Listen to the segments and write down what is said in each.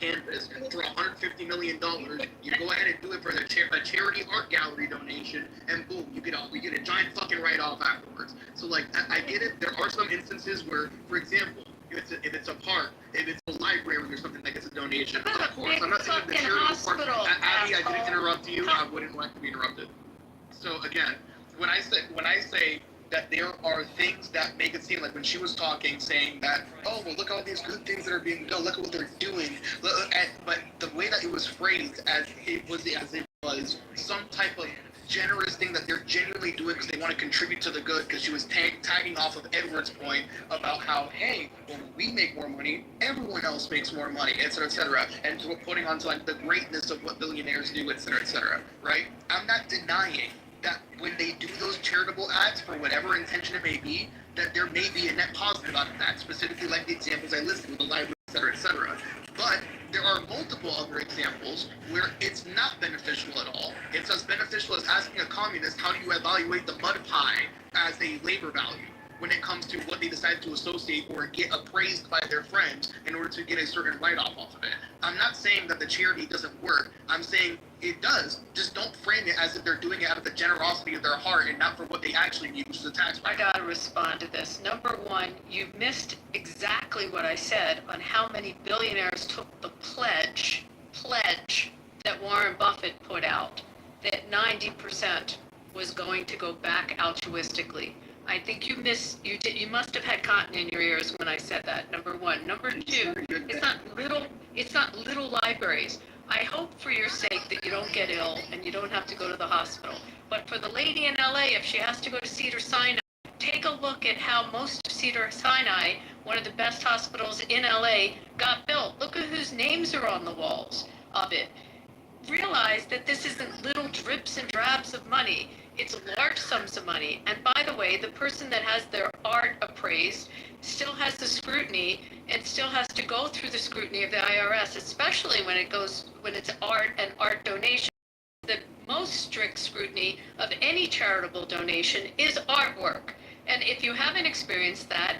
canvas for $150 million. You go ahead and do it for a charity art gallery donation, and boom, we get a giant fucking write-off afterwards. So like, I get it. There are some instances where, for example, if it's a park, if it's a library or something that gets a donation, of course, I'm not saying the charity part. Abby, I didn't interrupt you. I wouldn't like to be interrupted. So again, when I say that there are things that make it seem like when she was talking, saying that, oh, well, look at all these good things that are being done, look at what they're doing. But the way that it was phrased as it was some type of generous thing that they're genuinely doing because they want to contribute to the good, because she was tagging off of Edward's point about how, hey, when we make more money, everyone else makes more money, et cetera, and putting onto like the greatness of what billionaires do, et cetera, right? I'm not denying that when they do those charitable acts, for whatever intention it may be, that there may be a net positive out of that, specifically like the examples I listed with the library, et cetera. But there are multiple other examples where it's not beneficial at all. It's as beneficial as asking a communist, how do you evaluate the mud pie as a labor value when it comes to what they decide to associate or get appraised by their friends in order to get a certain write-off off of it. I'm not saying that the charity doesn't work. I'm saying it does. Just don't frame it as if they're doing it out of the generosity of their heart and not for what they actually need, which is a tax write-off. I gotta respond to this. Number one, you missed exactly what I said on how many billionaires took the pledge that Warren Buffett put out, that 90% was going to go back altruistically. I think you must have had cotton in your ears when I said that, number one. Number two, it's not little libraries. I hope for your sake that you don't get ill and you don't have to go to the hospital. But for the lady in LA, if she has to go to Cedars-Sinai, take a look at how most of Cedars-Sinai, one of the best hospitals in LA, got built. Look at whose names are on the walls of it. Realize that this isn't little drips and drabs of money. It's large sums of money. And by the way, the person that has their art appraised still has the scrutiny and still has to go through the scrutiny of the IRS, especially when it's art and art donation. The most strict scrutiny of any charitable donation is artwork. And if you haven't experienced that,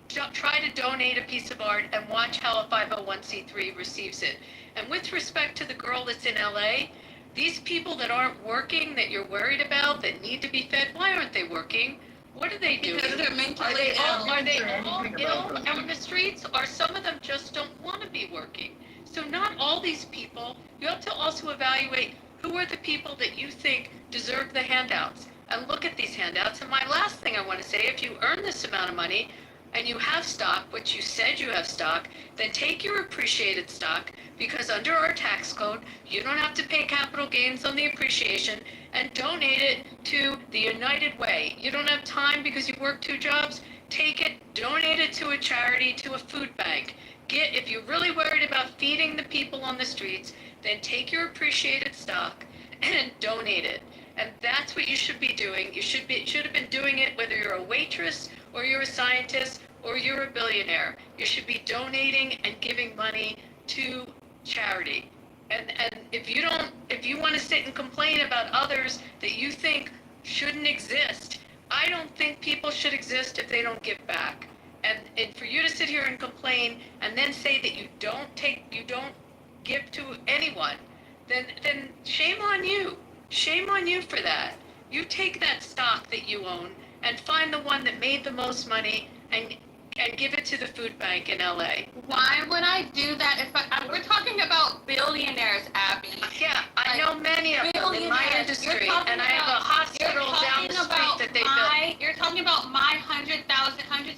try to donate a piece of art and watch how a 501c3 receives it. And with respect to the girl that's in LA, these people that aren't working, that you're worried about, that need to be fed, why aren't they working? What are they doing? Because they're mentally ill. Are they all ill on the streets? Or some of them just don't want to be working? So not all these people. You have to also evaluate who are the people that you think deserve the handouts. And look at these handouts. And my last thing I want to say, if you earn this amount of money and you have stock, which you said you have stock, then take your appreciated stock, because under our tax code, you don't have to pay capital gains on the appreciation, and donate it to the United Way. You don't have time because you work 2 jobs, take it, donate it to a charity, to a food bank. If you're really worried about feeding the people on the streets, then take your appreciated stock and donate it. And that's what you should be doing. You should have been doing it whether you're a waitress or you're a scientist or you're a billionaire. You should be donating and giving money to charity. And if you want to sit and complain about others that you think shouldn't exist, I don't think people should exist if they don't give back. And for you to sit here and complain and then say that you don't give to anyone, then shame on you. Shame on you for that. You take that stock that you own and find the one that made the most money and give it to the food bank in LA. Why would I do that if we're talking about billionaires, Abby? Yeah, I know many of them in my industry, and I have a hospital down the street that they built. You're talking about my hundreds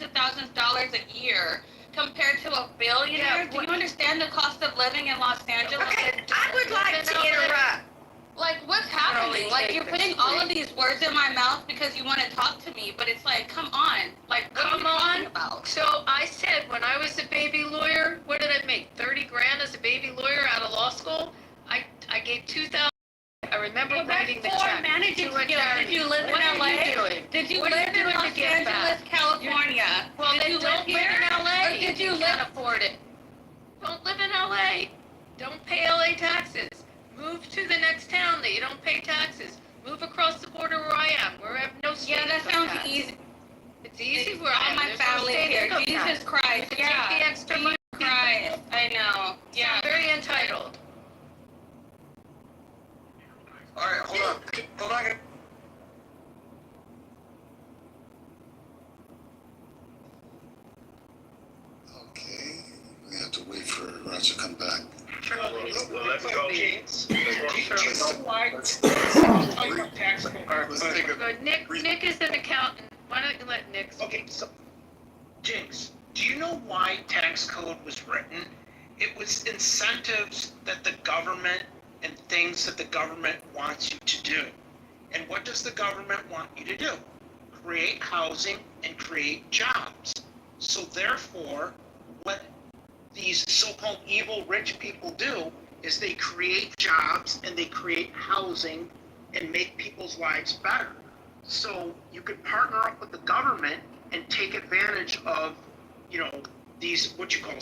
of thousands of dollars a year compared to a billionaire? Do you understand the cost of living in Los Angeles? Okay, I would like to interrupt. Like, what's happening? Like, you're putting all of these words in my mouth because you want to talk to me, but it's like, come on. Like, what are you talking about? So I said when I was a baby lawyer, what did I make? 30 grand as a baby lawyer out of law school? I gave 2,000. I remember writing the check. Managing skills. Did you live in LA? What are you doing? Did you live in Los Angeles, California? Well, then don't live in LA. Or did you can't afford it. Don't live in LA. Don't pay LA taxes. Move to the next town that you don't pay taxes. Move across the border where I am, where I have no state. Yeah, that sounds easy. It's easy where I am. All my family here. Jesus Christ. Yeah. Take the extra money. Guys, I know. Yeah. Sound very entitled. All right, hold on. Okay, we have to wait for Roger to come back. Well, let's go. Do you know why? Let's Tax code. All right, let's take a. Good. Nick is an accountant. Why don't you let Nick speak? Okay, so, Jinx, do you know why tax code was written? It was incentives that the government and things that the government wants you to do. And what does the government want you to do? Create housing and create jobs. So therefore, what these so-called evil rich people do is they create jobs and they create housing and make people's lives better. So you could partner up with the government and take advantage of, these, what you call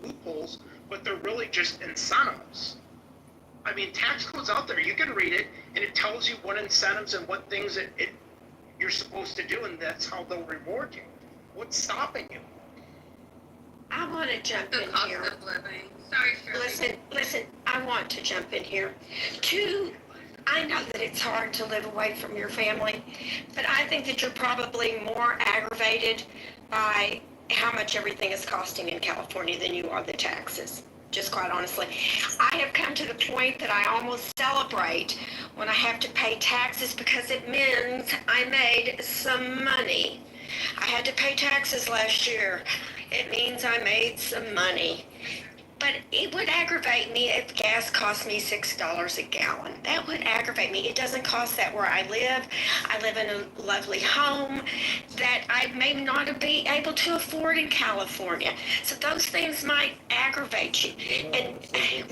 loopholes, but they're really just incentives. I mean, tax code's out there. You can read it, and it tells you what incentives and what things you're supposed to do, and that's how they'll reward you. What's stopping you? I want to jump The in cost here. of living. Sorry, Shirley. Listen, I want to jump in here. Two, I know that it's hard to live away from your family, but I think that you're probably more aggravated by how much everything is costing in California than you are the taxes. Just quite honestly. I have come to the point that I almost celebrate when I have to pay taxes because it means I made some money. I had to pay taxes last year. It means I made some money. But it would aggravate me if gas cost me $6 a gallon. That would aggravate me. It doesn't cost that where I live. I live in a lovely home that I may not be able to afford in California. So those things might aggravate you. And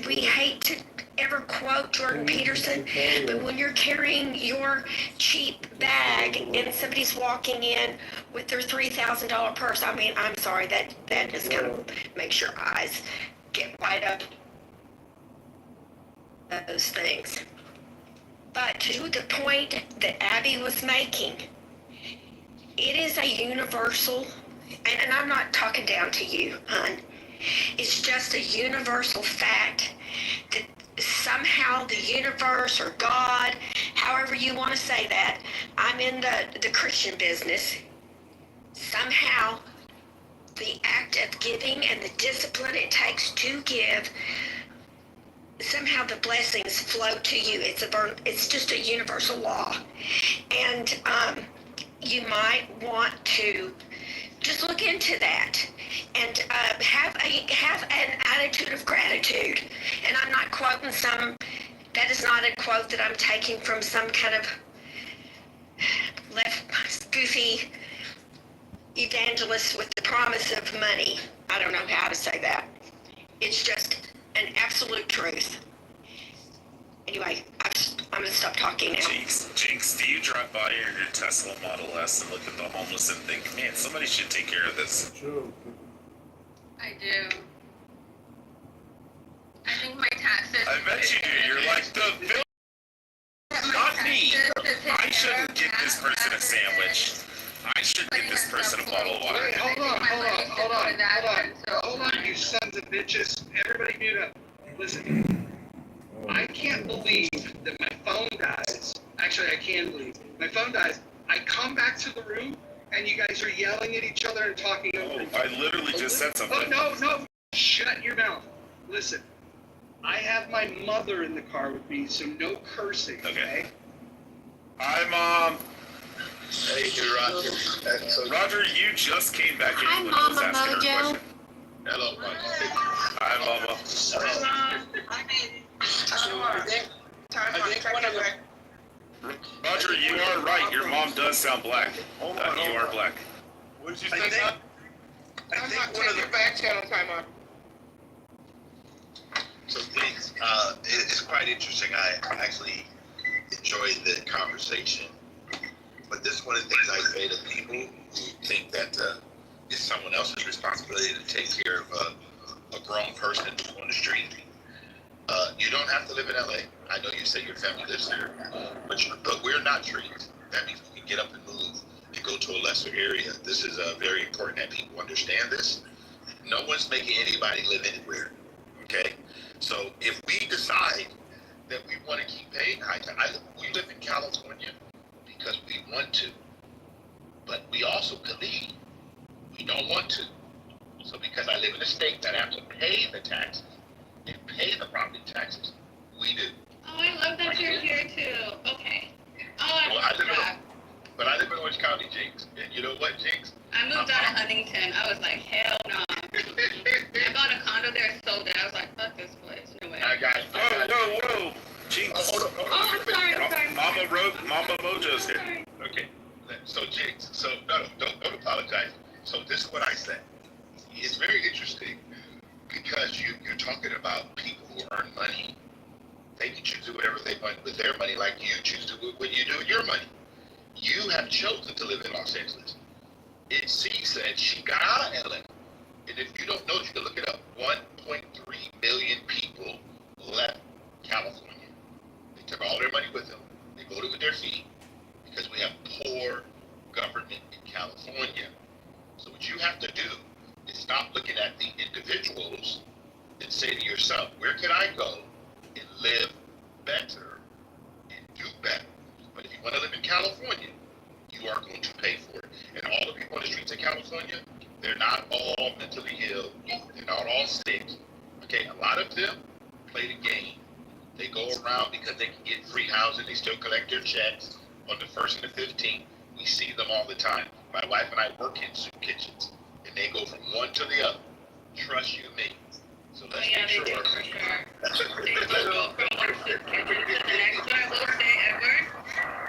we hate to ever quote Jordan Peterson, but when you're carrying your cheap bag and somebody's walking in with their $3,000 purse, I mean, I'm sorry, that just kind of makes your eyes get wide up. Those things. But to the point that Abby was making, it is a universal, and I'm not talking down to you, hon. It's just a universal fact that somehow the universe or God, however you want to say that, I'm in the Christian business, somehow the act of giving and the discipline it takes to give, somehow the blessings flow to you. It's just a universal law. And you might want to just look into that and have an attitude of gratitude. And I'm not quoting that is not a quote that I'm taking from some kind of left goofy evangelist with the promise of money. I don't know how to say that. It's just an absolute truth. Anyway, I'm gonna stop talking now. Jinx, do you drive by in your Tesla Model S and look at the homeless and think, man, somebody should take care of this? I do. I think my taxes. I bet you do. You're like, the bill, not me. I shouldn't get this person a sandwich. I should get this person a bottle of water. Wait, hold on, you sons of bitches. Everybody mute up. Listen. I can't believe that my phone dies. Actually, I can believe. My phone dies. I come back to the room, and you guys are yelling at each other and talking over each other. I literally just said something. Oh, no. Shut your mouth. Listen. I have my mother in the car with me, so no cursing, okay? Hi, Mom. Hey, Roger. Roger, you just came back in. Hi, when I was Mama asking her Mojo. question. Hello, Mama. Hi, Mama. Roger, you are right. Your mom does sound black. You are black. What did you I say, think- son? I think one of the back channel time on. So things, it's quite interesting. I actually enjoyed the conversation. But this is one of the things I say to people who think that it's someone else's responsibility to take care of a grown person on the street. You don't have to live in LA. I know you say your family lives here, but we're not trees. That means we can get up and move and go to a lesser area. This is very important that people understand this. No one's making anybody live anywhere. Okay? So if we decide that we want to keep paying high tax, we live in California because we want to, but we also believe we don't want to. So because I live in a state that I have to pay the taxes and pay the property taxes, we do. Oh, I love that you're here too. Okay. Oh, I Well, love that. But I live in Orange County, Jinx. And you know what, Jinx? I moved out of Huntington. I was like, hell no. I bought a condo there, sold it. I was like, fuck this place. No way. I got Whoa. Jinx. Hold on. Oh, I'm sorry. Mama Mojo's here. Okay. So, Jinx, no, don't apologize. So this is what I said. It's very interesting because you're talking about people who earn money. They can choose to do whatever they want with their money, like you choose to do what you do with your money. You have chosen to live in Los Angeles. C said she got out of LA. And if you don't know, you can look it up. 1.3 million people left California. They took all their money with them. They voted with their feet because we have poor government in California. So what you have to do is stop looking at the individuals and say to yourself, where can I go and live better and do better? But if you want to live in California, you are going to pay for it. And all the people on the streets of California, they're not all mentally ill. They're not all sick. Okay, a lot of them play the game. They go around because they can get free housing. They still collect their checks on the 1st and the 15th. We see them all the time. My wife and I work in soup kitchens, and they go from one to the other. Trust you me. So let's Oh, yeah, make they sure. do for sure. They do go from one soup kitchen to the next. But I will say, Edward,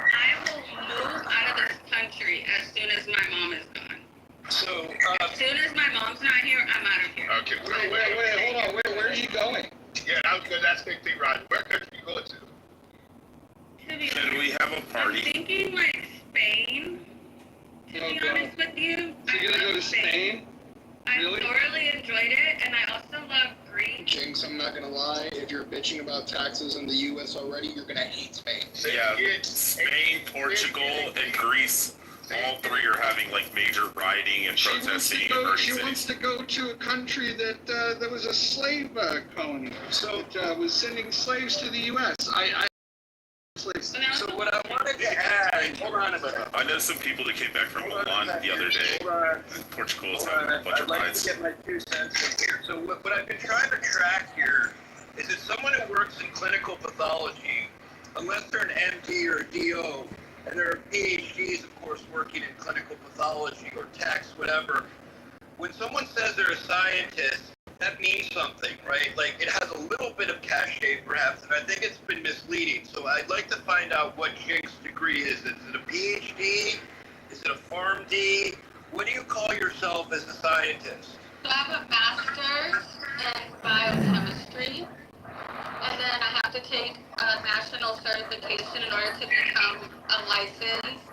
I will move out of this country as soon as my mom is gone. So, As soon as my mom's not here, I'm out of here. Okay, wait, hold on. Where are you going? Yeah, I was going to ask the thing, Rod. Where country you going to? Can we have a I'm party? thinking like Spain, to be honest with you. So you're gonna go to Spain? I Really? thoroughly enjoyed it, and I also love Greece. Jinx, I'm not gonna lie, if you're bitching about taxes in the US already, you're gonna hate Spain. Yeah, Spain, Portugal, and Greece. All three are having like major rioting and protesting in burning She wants cities. to go to a country that was a slave colony, that was sending slaves to the U.S. Slaves. And I So also what I wanted to add, hold on a minute. I know some people that came back from Milan the other day. Hold on. Portugal is having a bunch I'd of like riots. to get my 2 cents in here. So what I've been trying to track here is that someone who works in clinical pathology, unless they're an MD or a DO, and there are PhDs, of course, working in clinical pathology or tax, whatever, when someone says they're a scientist, that means something, right? Like, it has a little bit of cachet, perhaps, and I think it's been misleading. So I'd like to find out what Jinx's degree is. Is it a PhD? Is it a PharmD? What do you call yourself as a scientist? So I have a master's in biochemistry, and then I have to take a national certification in order to become a licensed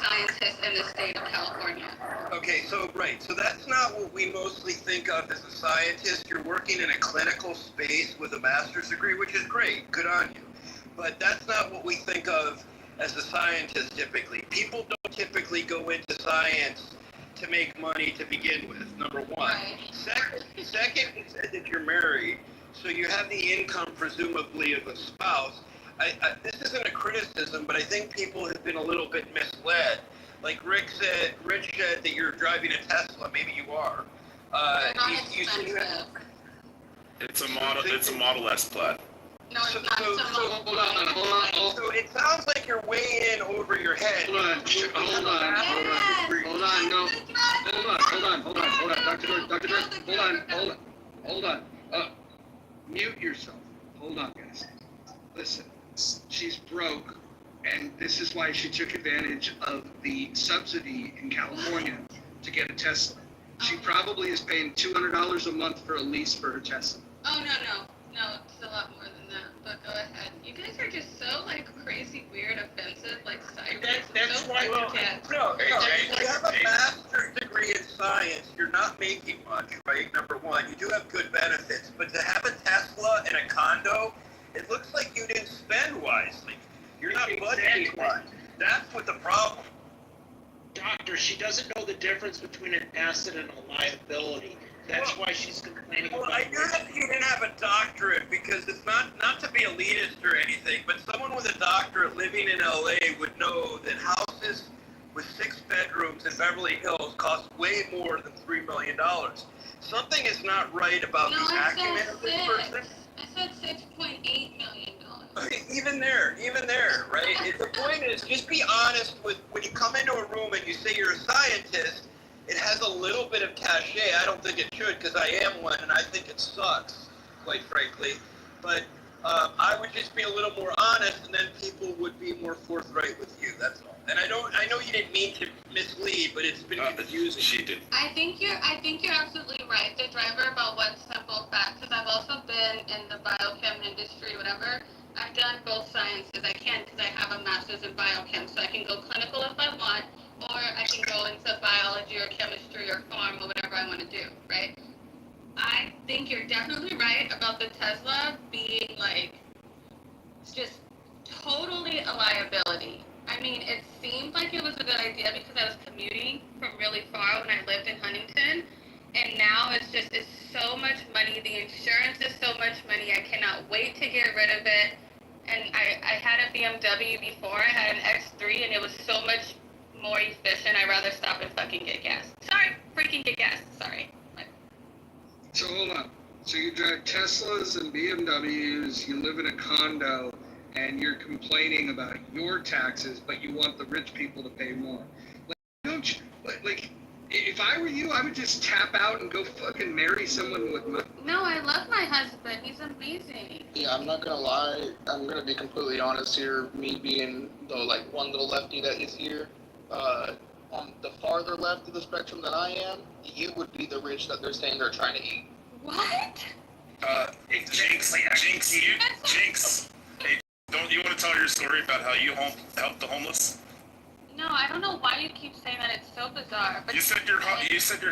scientist in the state of California. Okay, so that's not what we mostly think of as a scientist. You're working in a clinical space with a master's degree, which is great, good on you. But that's not what we think of as a scientist typically. People don't typically go into science to make money to begin with, number one. Right. Second, you said that you're married, so you have the income presumably of a spouse. This isn't a criticism, but I think people have been a little bit misled. Like Rich said that you're driving a Tesla. Maybe you are. They're not You said you expensive. have. It's a Model S Plaid. No, it's not. So Hold on. So it sounds like you're way in over your head. Hold on, Dr. Dirk, hold on. Mute yourself. Hold on, guys. Listen, she's broke, and this is why she took advantage of the subsidy in California to get a Tesla. She probably is paying $200 a month for a lease for her Tesla. Oh, no, it's a lot more than that, but go ahead. You guys are just so, like, crazy, weird, offensive, like, cyber. That's why you can't. No, Hey, if you have a master's degree in science, you're not making much, right? Number one, you do have good benefits, but to have a Tesla and a condo, it looks like you didn't spend wisely. You're not budgeting wise. That's what the problem. Doctor, she doesn't know the difference between an asset and a liability. That's why she's complaining Well, about I knew that you didn't have a doctorate because it's not to be elitist or anything, but someone with a doctorate living in LA would know that houses with 6 bedrooms in Beverly Hills cost way more than $3 million. Something is not right about No, the I acumen said of this person. I said $6.8 million. Okay, even there, right? The point is, just be honest with when you come into a room and you say you're a scientist. It has a little bit of cachet. I don't think it should because I am one, and I think it sucks, quite frankly. But I would just be a little more honest, and then people would be more forthright with you. That's all. And I know you didn't mean to mislead, but it's been confusing. She did. I think you're absolutely right, the driver, about one simple fact, because I've also been in the biochem industry, whatever. I've done both sciences. I can because I have a master's in biochem, so I can go clinical if I want, or I can go into biology or chemistry or farm or whatever I want to do, right? I think you're definitely right about the Tesla being like, just totally a liability. I mean, it seemed like it was a good idea because I was commuting from really far when I lived in Huntington, and now it's so much money. The insurance is so much money. I cannot wait to get rid of it. And I had a BMW before. I had an X3, and it was so much more efficient. I'd rather stop and fucking get gas. Freaking get gas. Sorry. So hold on. So you drive Teslas and BMWs, you live in a condo, and you're complaining about your taxes, but you want the rich people to pay more. Like, don't you, like, if I were you, I would just tap out and go fucking marry someone with money. No, I love my husband. He's amazing. Yeah, I'm not gonna lie. I'm gonna be completely honest here. Me being the one little lefty that is here, on the farther left of the spectrum than I am, you would be the rich that they're saying they're trying to eat. What? Jinx. Hey, don't you want to tell your story about how you helped the homeless? No, I don't know why you keep saying that. It's so bizarre. But You said your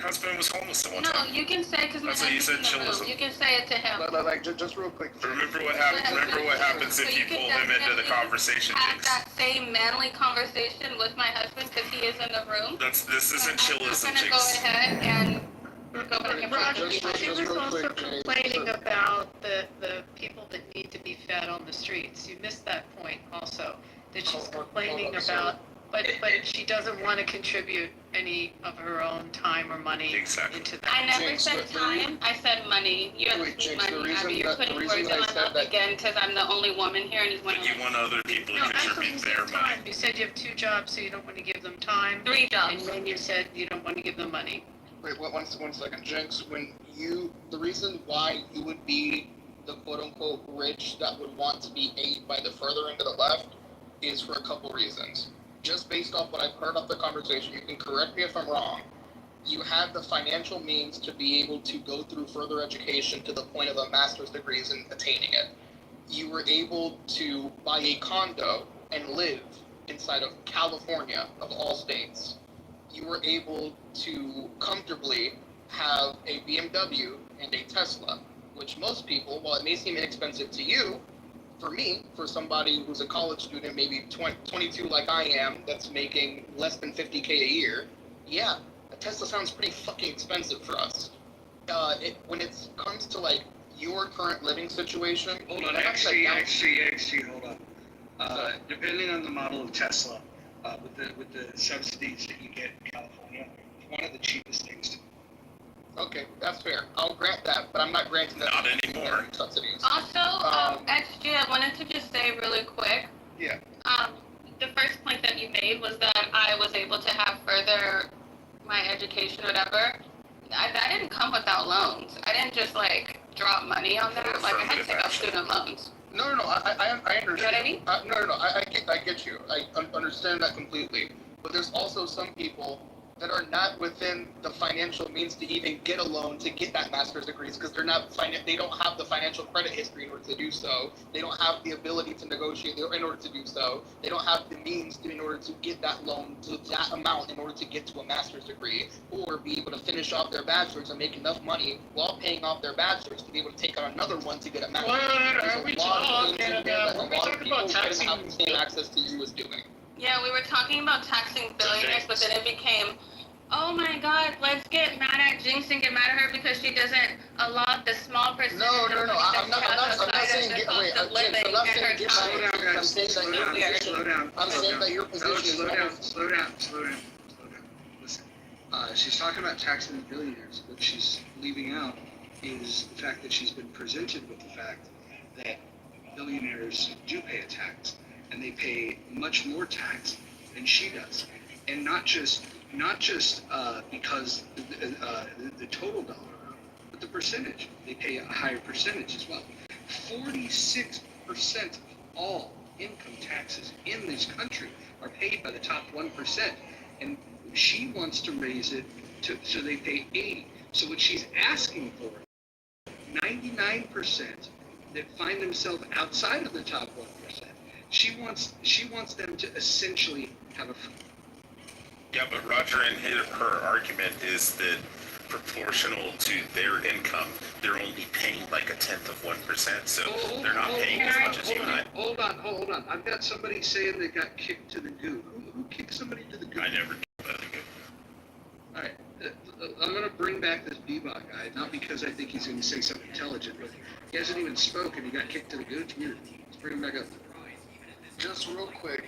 husband was homeless at one no, time. you can say because my That's what you husband's said, in the room. chillism. You can say it to him. Just real quick. Remember what happens if you pull him into the conversation, have Jinx. that same manly conversation with my husband because he is in the room. This isn't chillism, I'm gonna go Jinx. ahead and go back and forth. She was also complaining about the people that need to be fed on the streets. You missed that point also, that she's complaining about, but she doesn't want to contribute any of her own time or money Exactly. into I that. never said time, I said money. You have to speak money, Abby. You're putting words in my mouth again because I'm the only woman here and he's one of But you want other people to No, actually, contribute you their said money. time. You said you have 2 jobs, so you don't want to give them time. 3 And jobs. then you said you don't want to give them money. Wait, one second, Jinx. The reason why you would be the quote-unquote rich that would want to be aided by the further end of the left is for a couple reasons. Just based off what I've heard of the conversation, you can correct me if I'm wrong. You have the financial means to be able to go through further education to the point of a master's degree and attaining it. You were able to buy a condo and live inside of California, of all states. You were able to comfortably have a BMW and a Tesla, which most people, while it may seem inexpensive to you, for me, for somebody who's a college student, maybe 22 like I am, that's making less than $50K a year, yeah, a Tesla sounds pretty fucking expensive for us. When it comes to your current living situation, Hold on, that's hold on. Depending on the model of Tesla, with the subsidies that you get in California, it's one of the cheapest things. Okay, that's fair. I'll grant that, but I'm not granting that. Not anymore. Subsidies. Also, XG, I wanted to just say really quick. Yeah. The first point that you made was that I was able to have further my education or whatever. That didn't come without loans. I didn't just drop money on that. I had to take out student loans. No, I understand. You know what I mean? No, I get you. I understand that completely. But there's also some people that are not within the financial means to even get a loan to get that master's degrees because they don't have the financial credit history in order to do so. They don't have the ability to negotiate in order to do so. They don't have the means in order to get that loan to that amount in order to get to a master's degree or be able to finish off their bachelor's and make enough money while paying off their bachelor's to be able to take out another one to get a master's. Are we talking about taxing? Have the same access to you as doing. Yeah, we were talking about taxing billionaires, but then it became oh my God, let's get mad at Jinx and get mad at her because she doesn't allow the small percentage. No. of money I'm that not she saying has get. outside Wait. of the cost of living I'm not in saying her get. time. Slow down, guys. I'm saying Slow that down. your position. Slow down. I'm Slow saying down. that your No, position is slow down. almost. Slow down. Slow down. Slow down. Listen. She's talking about taxing the billionaires. What she's leaving out is the fact that she's been presented with the fact that billionaires do pay a tax, and they pay much more tax than she does, and not just because the total dollar, but the percentage. They pay a higher percentage as well. 46% of all income taxes in this country are paid by the top 1%, and she wants to raise it so they pay 80. So what she's asking for, 99% that find themselves outside of the top 1%. She wants them to essentially have a. Yeah, but Roger, and her argument is that proportional to their income, they're only paying like 1/10%, so they're not paying as much as you and I. Hold on. I've got somebody saying they got kicked to the goo. Who kicked somebody to the goo? I never did that again. All right, I'm going to bring back this Bebop guy, not because I think he's going to say something intelligent, but he hasn't even spoken. He got kicked to the goo. It's weird. Let's bring him back up. Just real quick,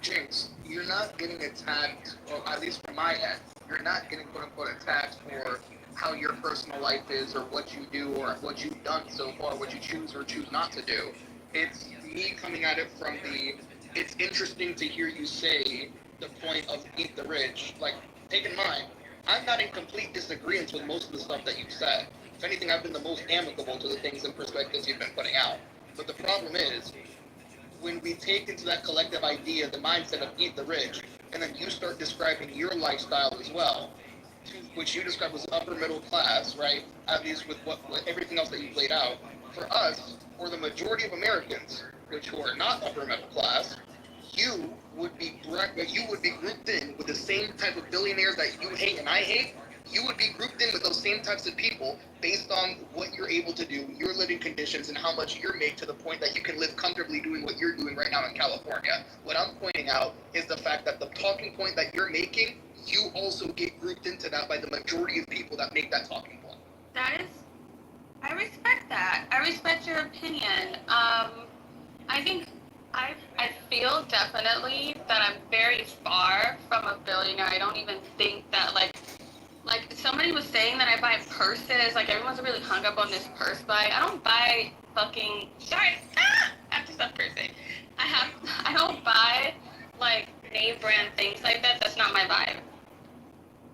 Jinx, you're not getting attacked, or at least from my end, you're not getting quote-unquote attacked for how your personal life is, or what you do, or what you've done so far, what you choose or choose not to do. It's me coming at it from it's interesting to hear you say the point of eat the rich. Like, take in mind, I'm not in complete disagreement with most of the stuff that you've said. If anything, I've been the most amicable to the things and perspectives you've been putting out. But the problem is, when we take into that collective idea the mindset of eat the rich, and then you start describing your lifestyle as well, which you describe as upper middle class, right? At least with with everything else that you've laid out. For us, or the majority of Americans, which who are not upper middle class, you would be grouped in with the same type of billionaires that you hate and I hate. You would be grouped in with those same types of people based on what you're able to do, your living conditions, and how much you're made to the point that you can live comfortably doing what you're doing right now in California. What I'm pointing out is the fact that the talking point that you're making, you also get grouped into that by the majority of people that make that talking point. I respect that. I respect your opinion. I think I feel definitely that I'm very far from a billionaire. I don't even think that like somebody was saying that I buy purses. Like everyone's really hung up on this purse buy. I don't buy fucking. Sorry, I have to stop cursing. I don't buy like name brand things like that. That's not my vibe.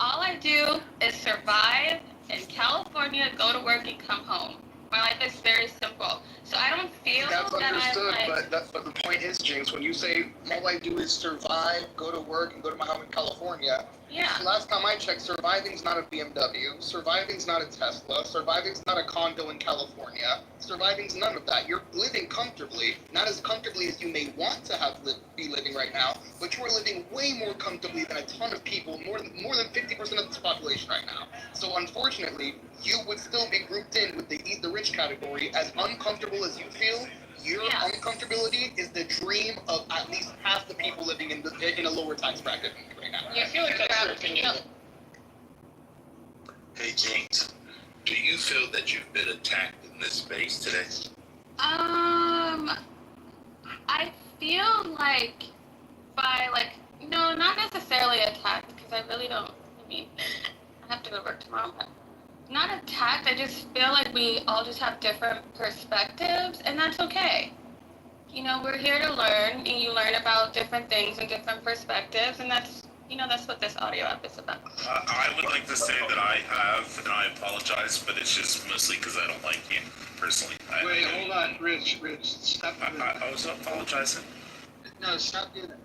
All I do is survive in California, go to work, and come home. My life is very simple. So I don't feel That's that understood, I'm like, but the point is, James, when you say all I do is survive, go to work, and go to my home in California. yeah. Last time I checked, surviving's not a BMW, surviving's not a Tesla, surviving's not a condo in California, surviving's none of that. You're living comfortably, not as comfortably as you may want to be living right now, but you're living way more comfortably than a ton of people, more than 50% of this population right now. So unfortunately, you would still be grouped in with the eat the rich category. As uncomfortable as you feel, your uncomfortability is the dream of at least half the people living in a lower tax bracket right now. I feel like that's your opinion. Hey, Jinx, do you feel that you've been attacked in this space today? I feel like no, not necessarily attacked, because I really don't, I have to go to work tomorrow, but not attacked. I just feel like we all just have different perspectives, and that's okay. We're here to learn, and you learn about different things and different perspectives, and that's what this audio app is about. I would like to say that I have, and I apologize, but it's just mostly because I don't like you personally. Wait, hold on, Rich, stop. I was apologizing. No, stop doing that.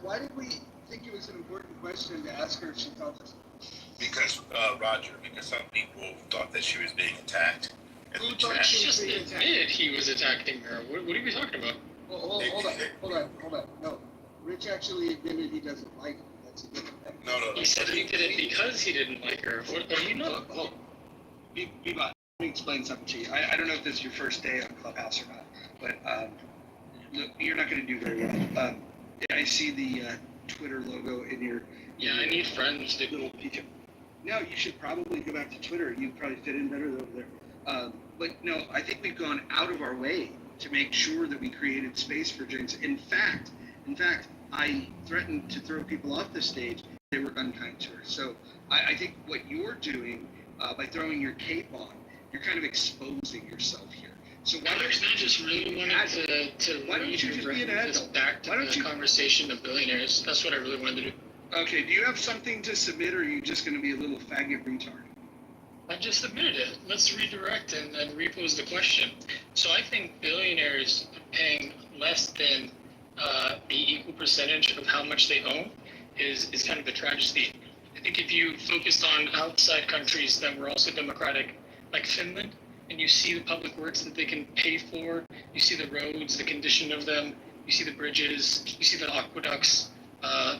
Why did we think it was an important question to ask her if she felt this? Because, Roger, because some people thought that she was being attacked. Who thought she was just being attacked? admitted he was attacking her. What are you talking about? Well, hold on. No, Rich actually admitted he doesn't like her. That's a different thing. No. He said he did it because he didn't like her. What are you not? Bebop, let me explain something to you. I don't know if this is your first day on Clubhouse or not, but look, you're not going to do very well. I see the Twitter logo in your Yeah, I need friends to little picture. No, you should probably go back to Twitter. You probably fit in better over there. But no, I think we've gone out of our way to make sure that we created space for Jinx. In fact, I threatened to throw people off the stage if they were unkind to her. So I think what you're doing by throwing your cape on, you're kind of exposing yourself here. So why don't you just really wanted to why don't you just be an this adult? back to Why don't the you? conversation of billionaires? That's what I really wanted to do. Okay, do you have something to submit, or are you just going to be a little faggot retard? I just submitted it. Let's redirect and repose the question. So I think billionaires paying less than the equal percentage of how much they own is kind of a tragedy. I think if you focused on outside countries that were also democratic, like Finland, and you see the public works that they can pay for, you see the roads, the condition of them, you see the bridges, you see the aqueducts,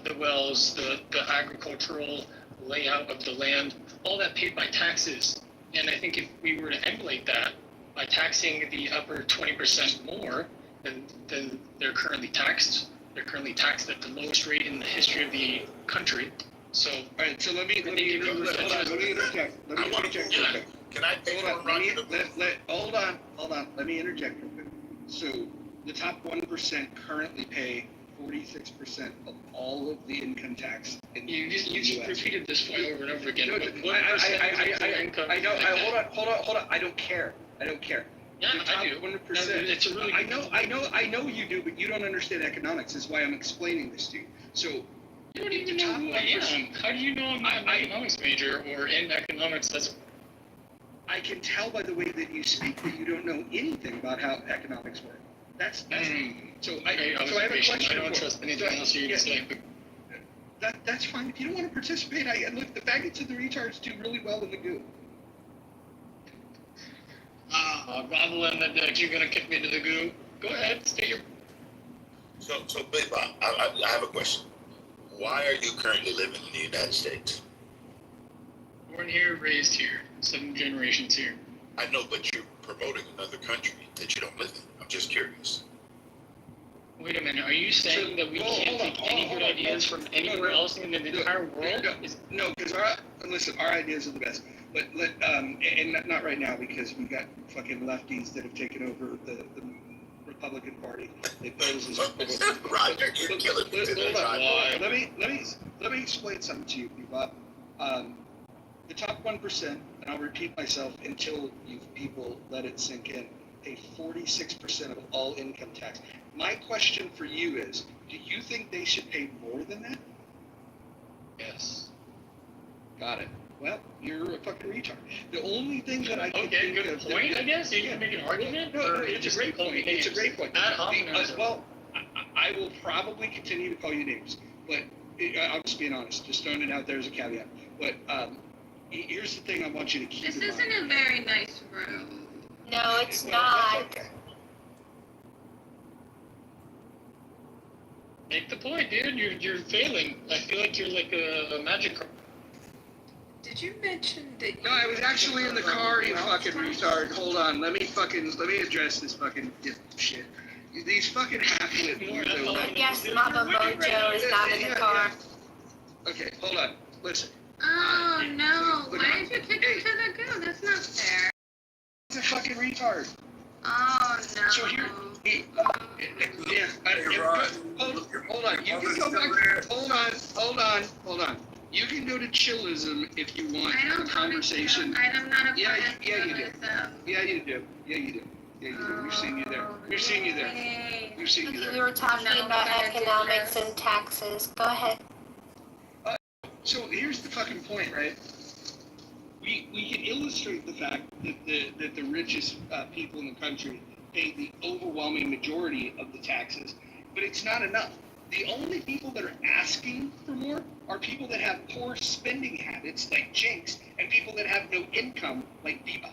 the wells, the agricultural layout of the land, all that paid by taxes. And I think if we were to emulate that by taxing the upper 20% more than they're currently taxed at the lowest rate in the history of the country. So, all right, so let me interject. Can I take one, Roger? Hold on. Let me interject real quick. So the top 1% currently pay 46% of all of the income tax in the you just repeated this point over and over again. No, I know. Hold on. I don't care. Yeah, the top I do. 1%. It's a really I know you do, but you don't understand economics. That's why I'm explaining this to you. So you don't even know who I am. How do you know I'm not an economics major or in economics? I can tell by the way that you speak that you don't know anything about how economics work. That's so I have a question. I don't trust anything else you say. That's fine. If you don't want to participate, look, the faggots and the retards do really well in the goo. Grovel in the deck, you're gonna kick me to the goo. Go ahead, stay your. So Big Bob, I have a question. Why are you currently living in the United States? Born here, raised here, 7 generations here. I know, but you're promoting another country that you don't live in. I'm just curious. Wait a minute, are you saying that we can't take any good ideas from anywhere else in the entire world? No, because our ideas are the best. But and not right now, because we got fucking lefties that have taken over the Republican Party. They pose as Roger, you're killing me today. Let me explain something to you, Bob. The top 1%, and I'll repeat myself until you people let it sink in, pay 46% of all income tax. My question for you is, do you think they should pay more than that? Yes. Got it. Well, you're a fucking retard. The only thing that I can think good of... point, I guess? You can make an argument? No, it's a great point. It's a great point. Well, I will probably continue to call you names, but I'm just being honest. Just throwing it out there as a caveat. But here's the thing I want you to keep in mind. This isn't a very nice room. No, it's not. Okay. Make the point, dude. You're failing. I feel like you're like a magic card. Did you mention that? No, I was actually in the car, you fucking retard. Hold on, let me address this fucking shit. These fucking half-wit weirdos. I guess Mama Mojo is not in the car. Okay, hold on. Listen. Oh no! Why did you kick him to the goo? That's not fair. He's a fucking retard. Oh no. So here, hold on. You can go back. Hold on. You can go to chillism if you want I don't a conversation. I'm not a Yeah, part of you do. chillism. Yeah, you do. We've seen you there. We've seen you there. We've seen you there. We were talking about economics and taxes. Go ahead. So here's the fucking point, right? We can illustrate the fact that the richest people in the country pay the overwhelming majority of the taxes, but it's not enough. The only people that are asking for more are people that have poor spending habits like Jinx and people that have no income like Bebop.